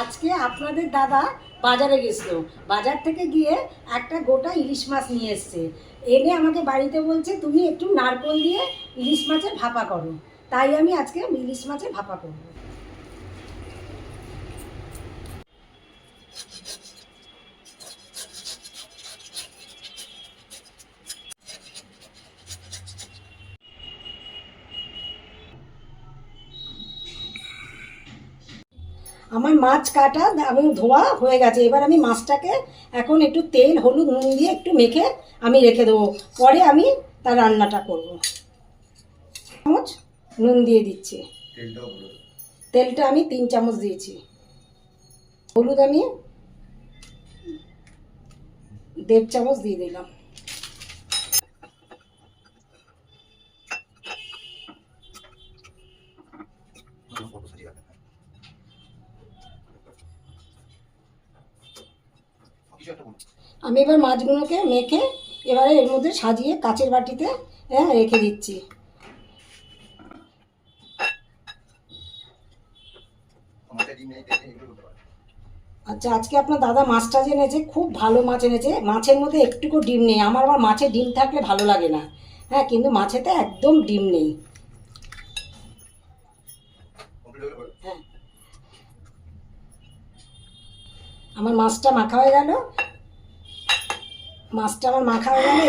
আজকে আপনাদের দাদা বাজারে গেছিল, বাজার থেকে গিয়ে একটা গোটা ইলিশ মাছ নিয়ে এসছে। এনে আমাকে বাড়িতে বলছে তুমি একটু নারকোল দিয়ে ইলিশ মাছের ভাপা করো। তাই আমি আজকে ইলিশ মাছের ভাপা করব। আমার মাছ কাটা এবং ধোয়া হয়ে গেছে। এবার আমি মাছটাকে এখন একটু তেল হলুদ নুন দিয়ে একটু মেখে আমি রেখে দেবো, পরে আমি তার রান্নাটা করব। চামচ নুন দিয়ে দিচ্ছি, তেলটা আমি 3 চামচ দিয়েছি, হলুদ আমি 1.5 চামচ দিয়ে দিলাম। আমি এবার মাছগুলোকে মেখে এবারে এর মধ্যে সাজিয়ে কাচের বাটিতে রেখে দিচ্ছি। আচ্ছা, আজকে আপনার দাদা মাছটা যে এনেছে খুব ভালো মাছ এনেছে। মাছের মধ্যে একটুকু ডিম নেই। আমার আবার মাছে ডিম থাকলে ভালো লাগে না, কিন্তু মাছেতে একদম ডিম নেই। হ্যাঁ, আমার মাছটা মাখা হয়ে গেল।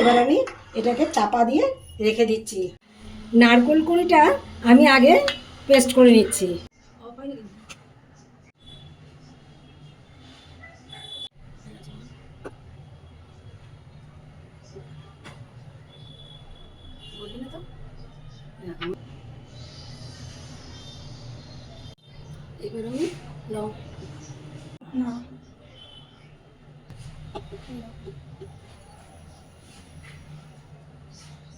এবার আমি এটাকে চাপা দিয়ে রেখে দিচ্ছি। নারকেল কুড়িটা আমি আগে পেস্ট করে নিচ্ছি। এবার আমি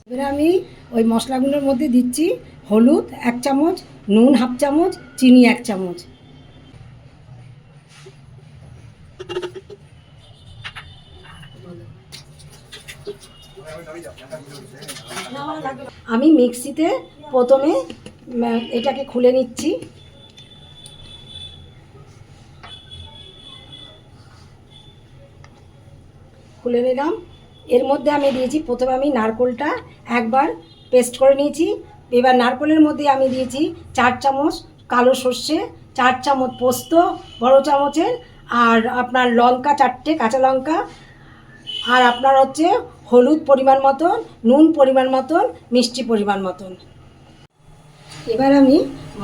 এবার আমি ওই মশলাগুলোর মধ্যে দিচ্ছি হলুদ 1 চামচ, নুন 1/2 চামচ, চিনি 1 চামচ। আমি মিক্সিতে প্রথমে এটাকে খুলে নিচ্ছি। খুলে নিলাম। এর মধ্যে আমি দিয়েছি, প্রথমে আমি নারকেলটা একবার পেস্ট করে নিয়েছি। এবার নারকেলের মধ্যে আমি দিয়েছি 4 চামচ কালো সর্ষে, 4 চামচ পোস্ত বড় চামচের, আর আপনার লঙ্কা 4টে কাঁচা লঙ্কা, আর আপনার হচ্ছে হলুদ পরিমাণ মতন, নুন পরিমাণ মতন, মিষ্টি পরিমাণ মতন। এবার আমি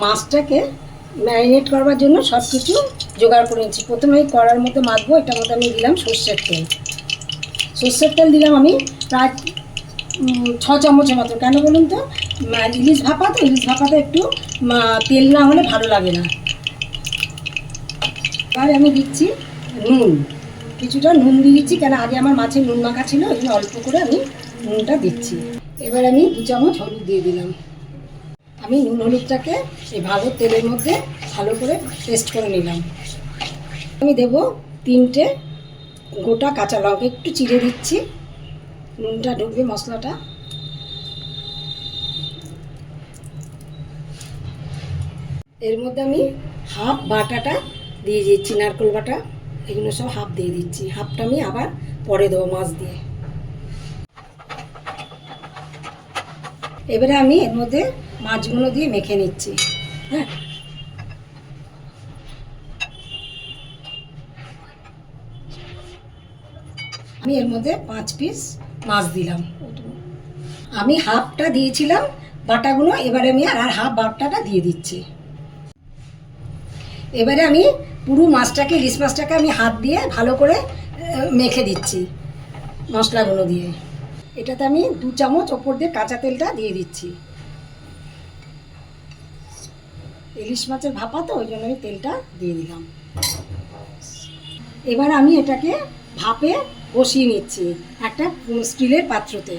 মাছটাকে ম্যারিনেট করবার জন্য সব কিছু জোগাড় করে নিচ্ছি। প্রথমে এই কড়ার মধ্যে মাখবো, এটার মধ্যে আমি দিলাম সর্ষের তেল। সর্ষের তেল দিলাম আমি প্রায় 6 চামচের মতো। কেন বলুন তো, ইলিশ ভাপাতে একটু তেল না হলে ভালো লাগে না। আর আমি দিচ্ছি নুন, কিছুটা নুন দিয়ে দিচ্ছি, কেন আগে আমার মাছের নুন মাখা ছিল, ওই জন্য অল্প করে আমি নুনটা দিচ্ছি। এবার আমি 2 চামচ হলুদ দিয়ে দিলাম। আমি নুন হলুদটাকে এই ভালো তেলের মধ্যে ভালো করে পেস্ট করে নিলাম। আমি দেব 3টে গোটা কাঁচা লঙ্কা, একটু চিড়ে দিচ্ছি, নুনটা ঢুকবে মশলাটা। এর মধ্যে আমি হাফ বাটাটা দিয়ে দিচ্ছি, নারকেল বাটা, এগুলো সব হাফ দিয়ে দিচ্ছি। হাফটা আমি আবার পরে দেবো মাছ দিয়ে। এবারে আমি এর মধ্যে মাছগুলো দিয়ে মেখে নিচ্ছি। আমি এর মধ্যে 5 পিস মাছ দিলাম। আমি হাফটা দিয়েছিলাম বাটাগুলো, এবারে আমি আর হাফ বাটাটা দিয়ে দিচ্ছি। এবারে আমি পুরো মাছটাকে, ইলিশ মাছটাকে আমি হাত দিয়ে ভালো করে মেখে দিচ্ছি মশলাগুলো দিয়ে। এটাতে আমি 2 চামচ ওপর দিয়ে কাঁচা তেলটা দিয়ে দিচ্ছি। ইলিশ মাছের ভাপা তো, ওই জন্য আমি তেলটা দিয়ে দিলাম। এবার আমি এটাকে ভাপে বসিয়ে নিচ্ছি একটা স্টিলের পাত্রতে।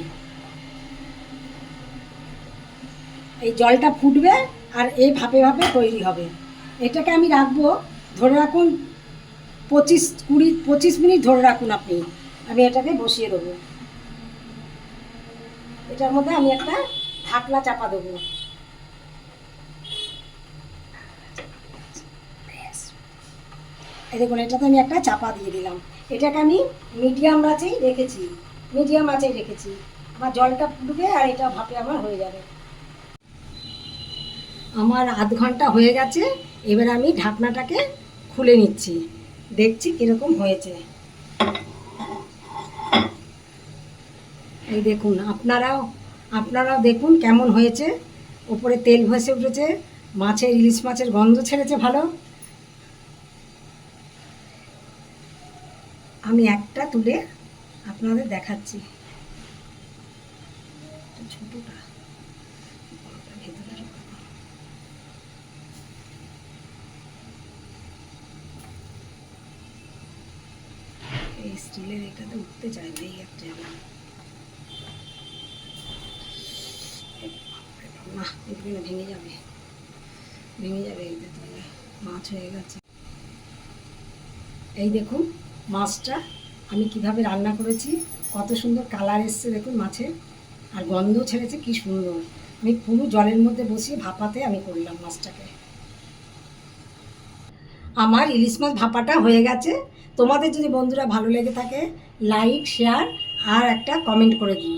এই জলটা ফুটবে আর এই ভাপে ভাপে তৈরি হবে। এটাকে আমি রাখবো, ধরে রাখুন 25 মিনিট ধরে রাখুন আপনি। আমি এটাকে বসিয়ে দেবো। এটার মধ্যে আমি একটা ঢাকনা চাপা দেবো। এই দেখুন, এটাতে আমি একটা চাপা দিয়ে দিলাম। এটাকে আমি মিডিয়াম আঁচেই রেখেছি, আমার জলটা ফুটবে আর এটা ভাপে আমার হয়ে যাবে। আমার আধ ঘন্টা হয়ে গেছে, এবার আমি ঢাকনাটাকে খুলে নিচ্ছি, দেখছি কীরকম হয়েছে। এই দেখুন, আপনারাও দেখুন কেমন হয়েছে। উপরে তেল ভেসে উঠেছে, ইলিশ মাছের গন্ধ ছেড়েছে ভালো। আমি একটা তুলে আপনাদের দেখাচ্ছি। ছোটটা ভেতরে ঢোকাবো। এই স্টিলের এটাতে উঠতে চায় না, এই একটা আমার না, এগুলো ভেঙে যাবে এইতে তাহলে মাছ হয়ে গেছে। এই দেখুন মাছটা আমি কিভাবে রান্না করেছি, কত সুন্দর কালার এসছে দেখুন মাছের, আর গন্ধ ছেড়েছে কি সুন্দর। আমি পুরো জলের মধ্যে বসিয়ে ভাপাতে আমি করলাম মাছটাকে। আমার ইলিশ মাছ ভাপাটা হয়ে গেছে। তোমাদের যদি বন্ধুরা ভালো লেগে থাকে, লাইক, শেয়ার আর একটা কমেন্ট করে দিও।